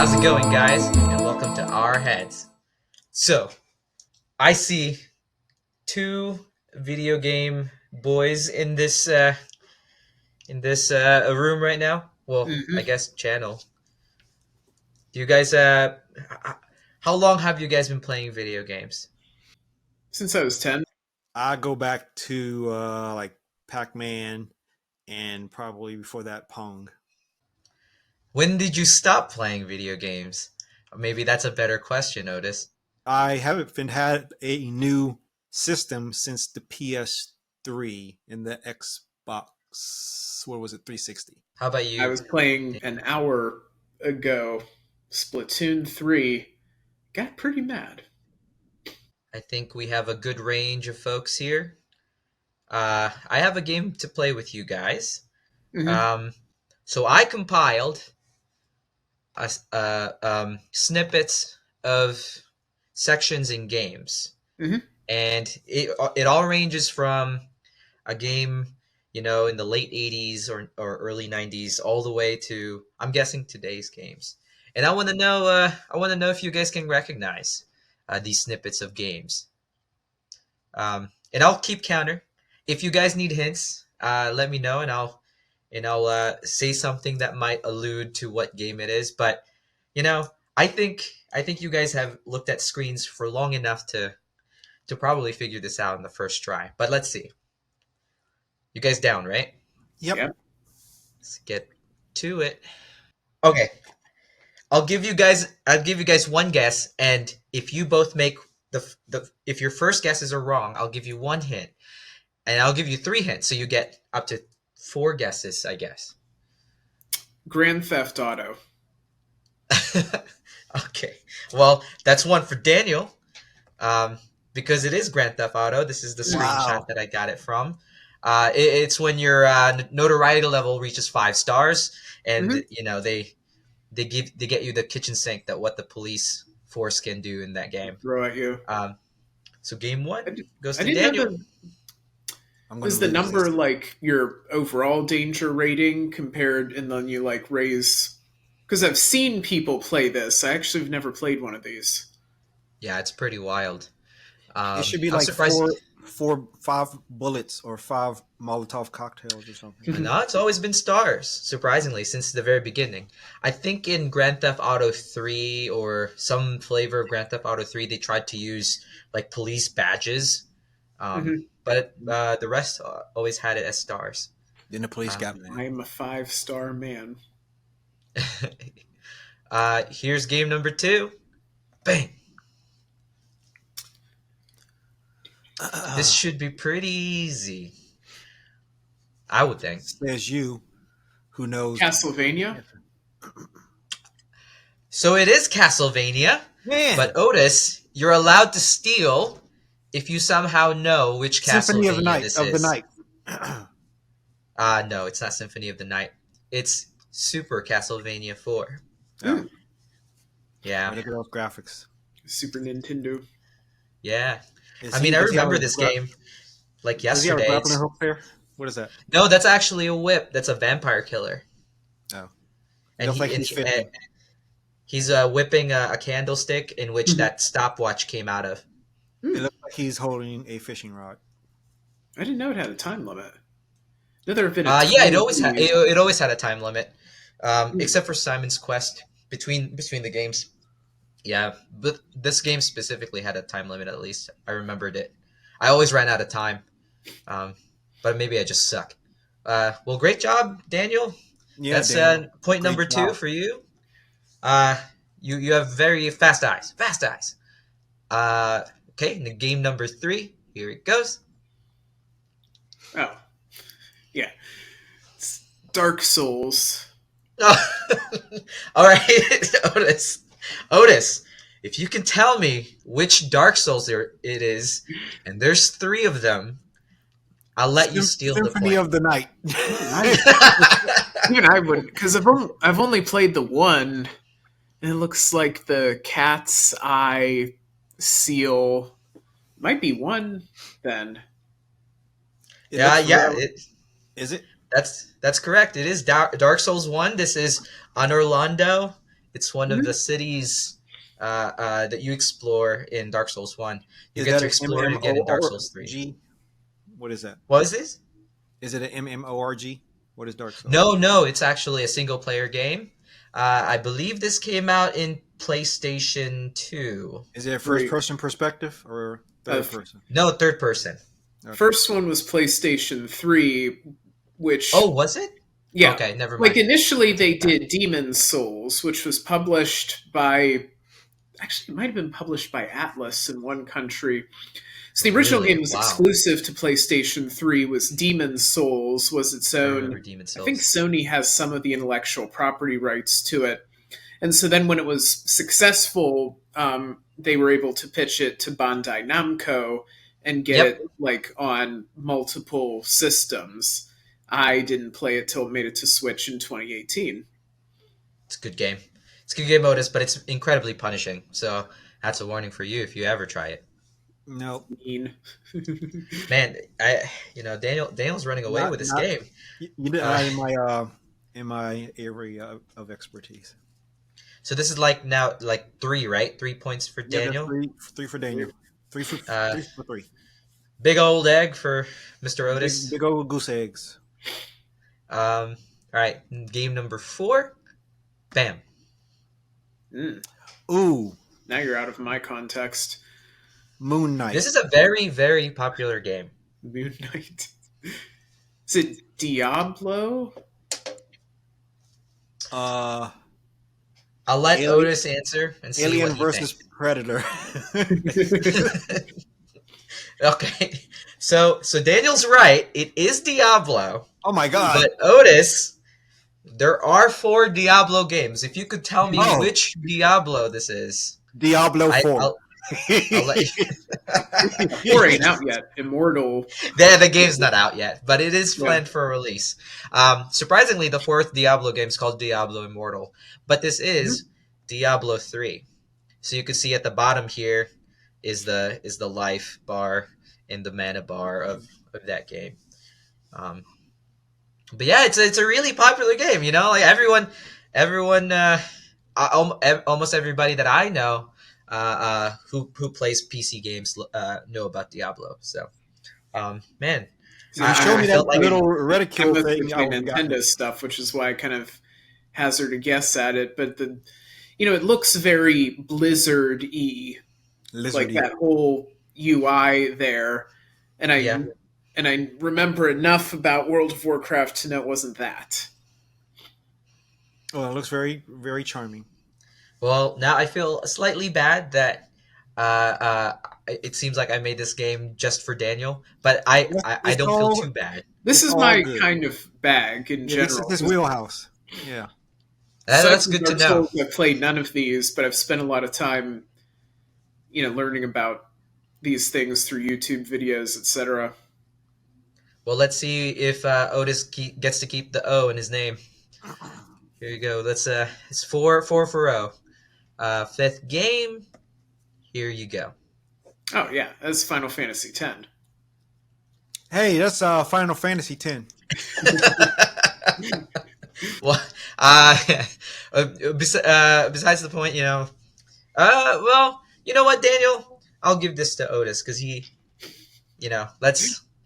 How's it going, guys? And welcome to Our Heads. So, I see two video game boys in this room right now. Well, I hmm guess channel. Do you guys how long have you guys been playing video games? Since I was 10. I go back to like Pac-Man and probably before that Pong. When did you stop playing video games? Maybe that's a better question, Otis. I haven't been had a new system since the PS3 and the Xbox. What was it? 360. How about I you? was playing an hour ago Splatoon 3. Got pretty mad. I think we have a good range of folks here. I have a game to play with you guys. hmm Um, so I compiled snippets of sections in games, hmm and it all ranges from a game, in the late '80s or early '90s, all the way to I'm guessing today's games. And I want to know if you guys can recognize these snippets of games. And I'll keep counter. If you guys need hints, let me know, and I'll say something that might allude to what game it is. But you know, I think you guys have looked at screens for long enough to probably figure this out in the first try. But let's see. You guys down, right? Yep. Yeah. Let's get to it. Okay, I'll give you guys one guess, and if you both make the if your first guesses are wrong, I'll give you one hint, and I'll give you three hints, so you get up to four guesses, I guess. Grand Theft Auto. Okay. Well, that's one for Daniel, um, because it is Grand Theft Auto. This is the screenshot Wow. that I got it from. It's when your notoriety level reaches 5 stars, and hmm they get you the kitchen sink that what the police force can do in that game. Throw at you. Um, so game I, one d- goes I to didn't know Daniel. the I'm going to was the lose number this. like your overall danger rating compared, and then you like raise. Because I've seen people play this. I actually have never played one of these. Yeah, it's pretty wild. It should be I'm like surprised. five bullets or five Molotov cocktails or something. No, it's always been stars, surprisingly, since the very beginning. I think in Grand Theft Auto 3 or some flavor of Grand Theft Auto 3, they tried to use like police badges, but the rest always had it as stars. Then the police Um, got mad. I am a 5-star man. here's game number two. Bang! This should be pretty easy, I would think. Says you, who knows the Castlevania. answer. So it is Castlevania, Man, but Otis, you're allowed to steal if you somehow know which Symphony of the Castlevania Night this of the is. Night. No, it's not Symphony of the Night. It's Super Castlevania 4. Oh, Hmm. Yeah, look at those graphics. Super Nintendo. yeah. Is I mean, I does he have remember this game like does he have a yesterday. grappling It's hook there? What is that? no, that's actually a whip. That's a vampire killer, Oh, it and looks like he and he's he, fishing. he's whipping a candlestick in which Mhm. that stopwatch came out of. It Hmm. looks like he's holding a fishing rod. I didn't know it had a time limit. No, there have been a Yeah, ton it of always had these. it always had a time limit, Hmm. except for Simon's Quest between the games. Yeah, but this game specifically had a time limit. At least I remembered it. I always ran out of time, um, but maybe I just suck. Well, great job, Daniel. Yeah, That's Daniel. point Great number two job. for you. You have very fast eyes. Fast eyes. Okay, and the game number three. Here it goes. Oh, yeah. It's Dark Souls. Oh, all right, Otis. Otis, if you can tell me which Dark Souls it is, and there's three of them, I'll let you steal the Symphony point. of the Night. Even I, even I would, because I've only played the one, and it looks like the cat's eye seal might be one. Then It Yeah, looks yeah, real. Is it? that's correct. It is Dark Souls 1. This is Anorlando It's one of Mhm. the cities that you explore in Dark Souls 1. You Is get that to an explore it again in Dark Souls 3. MMORG? What is that? What is this? Is it an MMORG? What is Dark Souls? No, no, it's actually a single player game. I believe this came out in PlayStation 2. Is it a first Three. person perspective or Uh, third person? No, third person. Okay. First one was PlayStation 3, Oh, which, was it? yeah, Okay, never like mind. initially I they take it back. did Demon's Souls, which was published by, actually, it might have been published by Atlas in one country. So the original Really? game was Wow. exclusive to PlayStation 3, was Demon's Souls, was its I own. remember Demon I think Souls. Sony has some of the intellectual property rights to it. And so then when it was successful, they were able to pitch it to Bandai Namco and get Yep, it like on multiple systems. I didn't play it till it made it to Switch in 2018. it's a good game. It's a good game, Otis, but it's incredibly punishing. So that's a warning for you if you ever try it. No, Mean. Man, Daniel's running away not with this not game. you did Uh, not in my area of expertise. so this is like now like 3, right? 3 points for Yeah, that's Daniel. three for Daniel. Uh, Three for three. big old egg for Mr. Otis. Big old goose eggs. All right, game number 4. Bam. Mm. Ooh, Now you're out of my context. Moon Knight. This is a very, very popular game. Moon Knight. Is it Diablo? Uh, I'll let Alien, Otis answer and see what Alien he versus thinks. Predator. Okay, so Daniel's right. It is Diablo, Oh my god. but Otis, there are 4 Diablo games. If you could tell me Oh, which Diablo this is, Diablo I, 4. I'll let you. Four ain't out yet. Immortal. The game's not out yet, but it is Yeah. planned for release. Surprisingly, the 4th Diablo game is called Diablo Immortal, but this is Diablo 3. So you can see at the bottom here is the life bar and the mana bar of that game. Um, but yeah, it's a really popular game. Like everyone, almost everybody that I know who plays PC games know about Diablo. So, man, So If you I, show I me that felt like little I'm reticule mostly thing, I play would have gotten Nintendo it. stuff, which is why I kind of hazard a guess at it. But it looks very Blizzard-y, like Lizardy. that whole UI there. And yeah. I remember enough about World of Warcraft to know it wasn't that. Oh, it looks very, very charming. Well, now I feel slightly bad that it seems like I made this game just for Daniel, but I It's don't feel all, too bad. This it's is all my good. kind of bag in Yeah, this is general. his wheelhouse. Yeah. Aside That's from good to Dark know. Souls, I've played none of these, but I've spent a lot of time, learning about these things through YouTube videos, etc. Well, let's see if Otis gets to keep the O in his name. Here you go. It's 4 for O. 5th game. Here you go. Oh yeah, that's Final Fantasy X. Hey, that's Final Fantasy X. Well, besides the point, well, you know what, Daniel? I'll give this to Otis because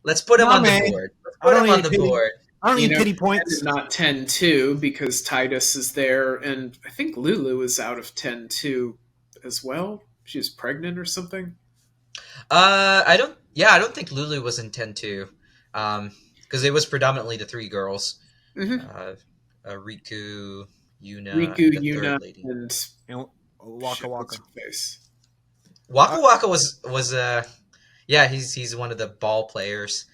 let's put him Nah, on the man. board. Let's I put don't him on need the pity. board. I don't need pity And points. not 10-2 because Titus is there, and I think Lulu is out of 10-2 as well. She's pregnant or something. I don't. Yeah, I don't think Lulu was in 10-2. Because it was predominantly the 3 girls. Mm-hmm. Uh, Riku, Yuna, Riku, and the Yuna, 3rd lady. and And Waka shit, what's Waka. her face? Waka Waka was yeah, he's one of the ball players.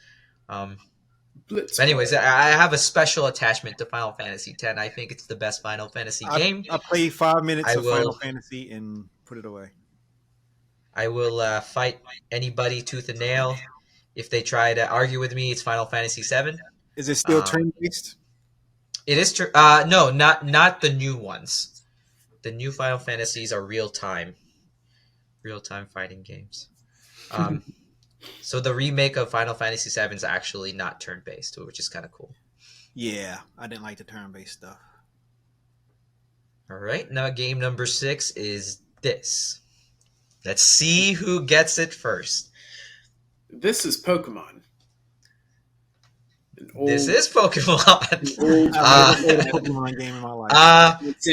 Blitz. But anyways, I have a special attachment to Final Fantasy X. I think it's the best Final Fantasy game. I played 5 minutes I of Final will Fantasy and put it away. fight anybody tooth and nail if they try to argue with me. It's Final Fantasy VII. Is it still Um, turn based? it is true. No, not the new ones. The new Final Fantasies are real time fighting games. Um, so the remake of Final Fantasy VII is actually not turn based, which is kind of cool. Yeah, I didn't like the turn based stuff. All right, now game number 6 is this. Let's see who gets it first. This is Pokemon. An This old, is Pokemon. an old I've never uh, played a Pokemon game in my life. it's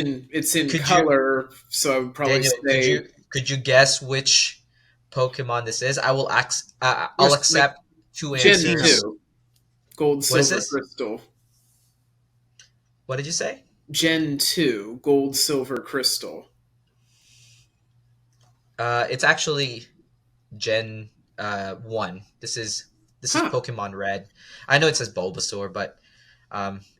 in could you, color, so I would probably Daniel? Could say you guess which Pokemon this is? I'll there's like accept two Gen answers. 2, Gold, What is Silver, this? Crystal. What did you say? Gen 2, Gold, Silver, Crystal. It's actually Gen 1. This is Huh. Pokemon Red. I know it says Bulbasaur, but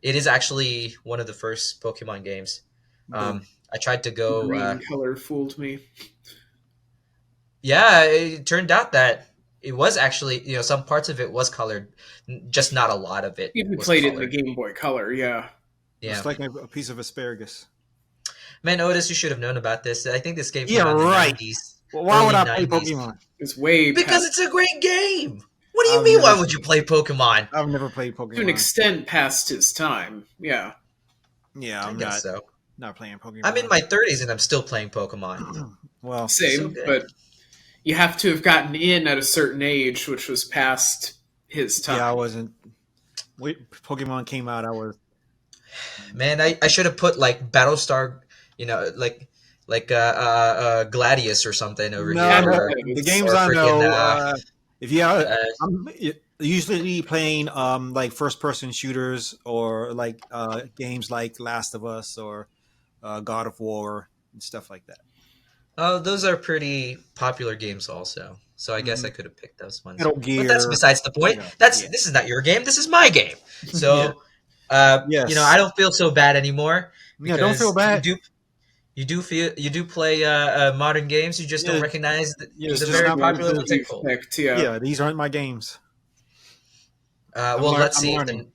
it is actually one of the first Pokemon games. Boo. I tried to The go. green color fooled me. Yeah, it turned out that it was actually, some parts of it was colored, just not a lot of it We was played it in the colored. Game Boy Color, yeah. Yeah. It's like a piece of asparagus. Man, Otis, you should have known about this. I think this game came Yeah, out in the right. 90s, Well, why would early I play 90s. Pokemon? It's way Because past, it's a great game. What do you I've mean, never, why would you play Pokemon? I've never played to an Pokemon. extent past his time. Yeah. Yeah, I I'm guess so. not playing Pokemon. I'm in my 30s and I'm still playing Pokemon. Well, So Same, good. but you have to have gotten in at a certain age, which was past his time. yeah, I wasn't. Pokemon came out, I was. Man, I should have put like Battlestar, Gladius or something over No, here, no, or the games or I freaking know. If you, uh, I'm usually playing like first person shooters or like games like Last of Us or God of War and stuff like that. oh, those are pretty popular games also. So I guess Mm-hmm. I could have picked those ones. Metal But that's Gear. besides the point. Yeah, yeah, This is not your game. This is my game. yeah. So, Yes. I don't feel so bad anymore Yeah, don't feel because bad. you do play modern games. You just don't Yeah, recognize yeah, it's the just very not my popular game. ones that You've cool. picked, yeah. Yeah, these aren't my games. Well, let's I'm see if learning.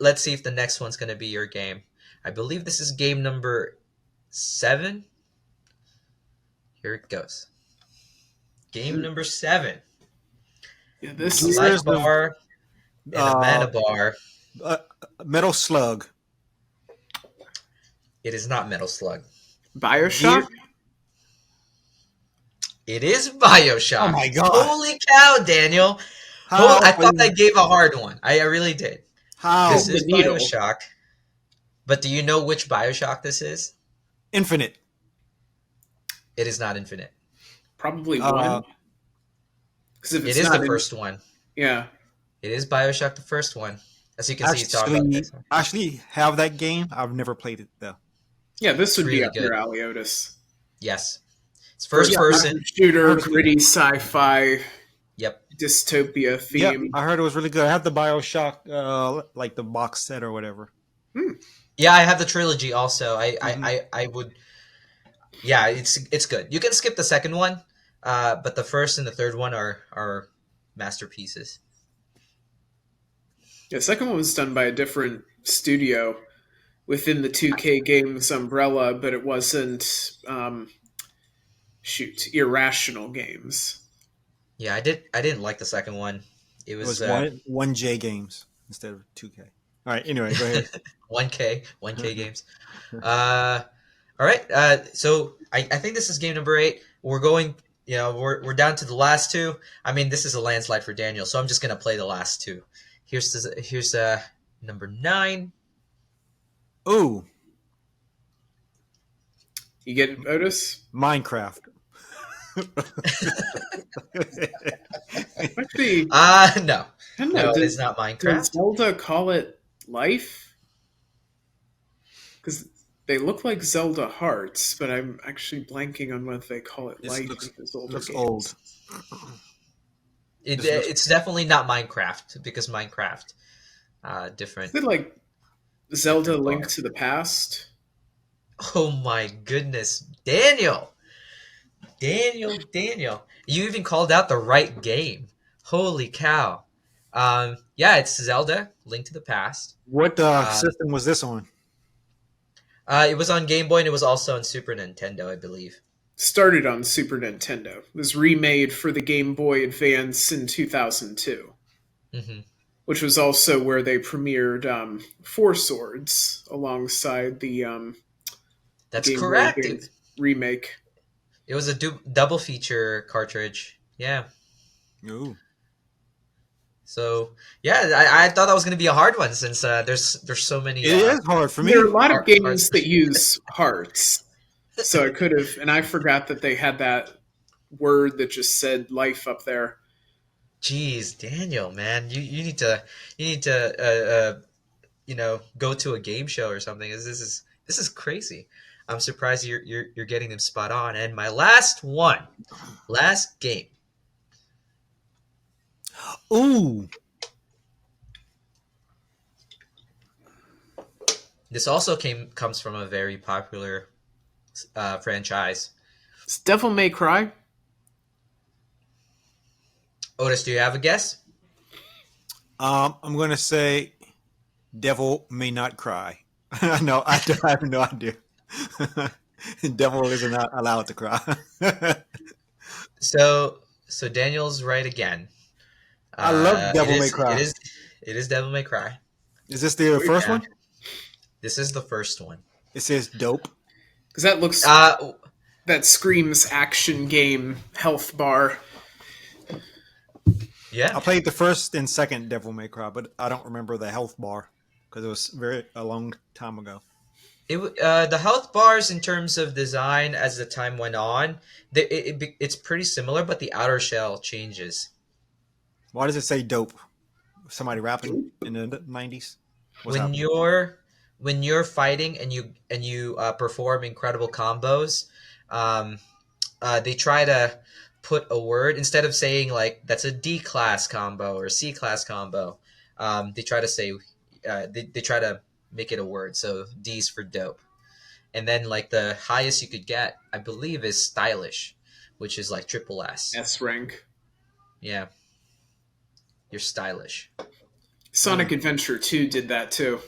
let's see if the next one's going to be your game. I believe this is game number 7. Here it goes. Game number 7. Yeah, this A is life Gears of bar and a mana uh, bar. uh, Metal Slug. It is not Metal Slug. Bioshock. It is Bioshock. Oh my god! Holy cow, Daniel! How I are thought I you? gave a hard one. I really did. How This The is needle. Bioshock. But do you know which Bioshock this is? Infinite? It is not Infinite. Probably Uh, one. Because if It it's is not the in, first one. yeah. It is Bioshock, the first one. As you can see, it's talking about actually, this one. actually have that game. I've never played it though. Yeah, this It's would be really up your good. alley, Otis. Yes. It's first First person. person shooter, Heard it's good. gritty sci-fi, Yep. dystopia Yep, theme. I heard it was really good. I have the Bioshock, like the box set or whatever. Yeah, I have the trilogy also. Mhm. I would. Yeah, it's good. You can skip the second one, but the first and the third one are masterpieces. The second one was done by a different studio within the 2K Games umbrella, but it wasn't, Irrational Games. Yeah, I didn't like the second one. It It was was one J games instead of 2K. All right. Anyway, go ahead. 1K games. All right. So I think this is game number 8. We're going. We're down to the last two. I mean, this is a landslide for Daniel, so I'm just gonna play the last two. Here's number 9. Ooh, You get it, Otis? Minecraft. Actually, No, I don't know. no, it is Does, not does Minecraft. Zelda call it Life? Because they look like Zelda hearts, but I'm actually blanking on whether they call it This Life looks- in those older looks games. old. It's definitely not Minecraft because Minecraft different. Is it like Zelda Different Link bar. to the Past? Oh my goodness, Daniel! Daniel! You even called out the right game. Holy cow! Yeah, it's Zelda: Link to the Past. What Uh, system was this on? It was on Game Boy and it was also on Super Nintendo, I believe. Started on Super Nintendo. It was remade for the Game Boy Advance in 2002, Hmm. which was also where they premiered Four Swords alongside the That's Game Boy correct. Advance remake. It was a double feature cartridge. Yeah. Ooh. So yeah, I thought that was going to be a hard one since there's so many It is hard for There are me. a lot of parts. games that use hearts. So I could have, and I forgot that they had that word that just said life up there. Jeez, Daniel, man, you need to go to a game show or something. This is crazy. I'm surprised you're getting them spot on. And my last game. Ooh. This also comes from a very popular franchise. It's Devil May Cry. Otis, do you have a guess? I'm gonna say, "Devil may not cry." No, I have no idea. Devil is not allowed to cry. So Daniel's right again. I love It Devil May is Cry. it is Devil May Cry. Is this the first Yeah, one? this is the first one. It says dope. Because that looks, Uh, that screams action game health bar. yeah. I played the first and second Devil May Cry, but I don't remember the health bar because it was a long time ago. The health bars in terms of design as the time went on, it's pretty similar, but the outer shell changes. Why does it say dope? Somebody rapping in the 90s? What's When happening? you're fighting and you perform incredible combos, um, they try to put a word instead of saying like that's a D class combo or C class combo. They try to say they try to make it a word. So D's for dope, and then like the highest you could get, I believe, is stylish, which is like triple S. S rank. Yeah, you're stylish. Sonic Adventure 2 did that too.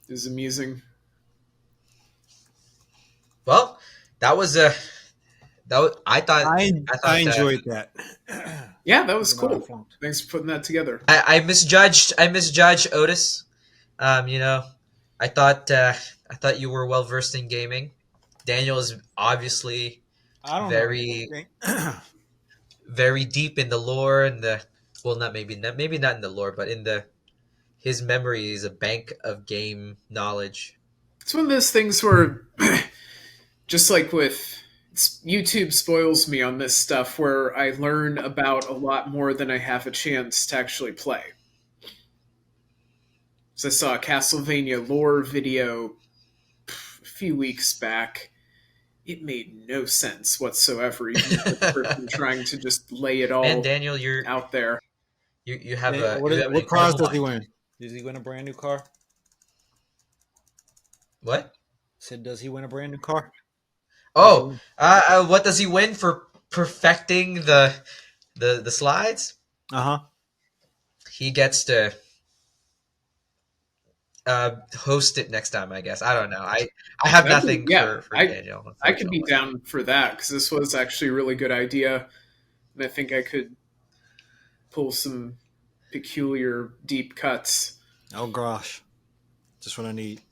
It was amusing. Well, that was a that was, I I I thought enjoyed that. Yeah, that It was a lot of cool. fun. Thanks for putting that together. I misjudged Otis. You know, I thought you were well versed in gaming. Daniel is obviously I don't know very anything. very deep in the lore and the well, maybe not in the lore, but in the his memory is a bank of game knowledge. It's one of those things where, just like with YouTube spoils me on this stuff, where I learn about a lot more than I have a chance to actually play. So I saw a Castlevania lore video a few weeks back. It made no sense whatsoever, even for the person trying to just lay it Man, all Daniel, out there. you have an What cars incredible does he mind. win? Does he win a brand new car? What? Said, does he win a brand new car? Does he Oh, win? what does he win for perfecting the slides? Uh huh. He gets to host it next time, I guess. I don't know. I have nothing Yeah, for Daniel, I could be unfortunately. down for that because this was actually a really good idea, and I think I could pull some peculiar deep cuts. Oh gosh, just what I need.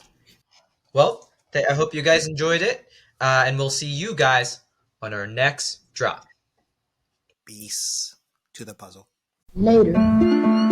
Well, I hope you guys enjoyed it, and we'll see you guys on our next drop. Peace to the puzzle. Later.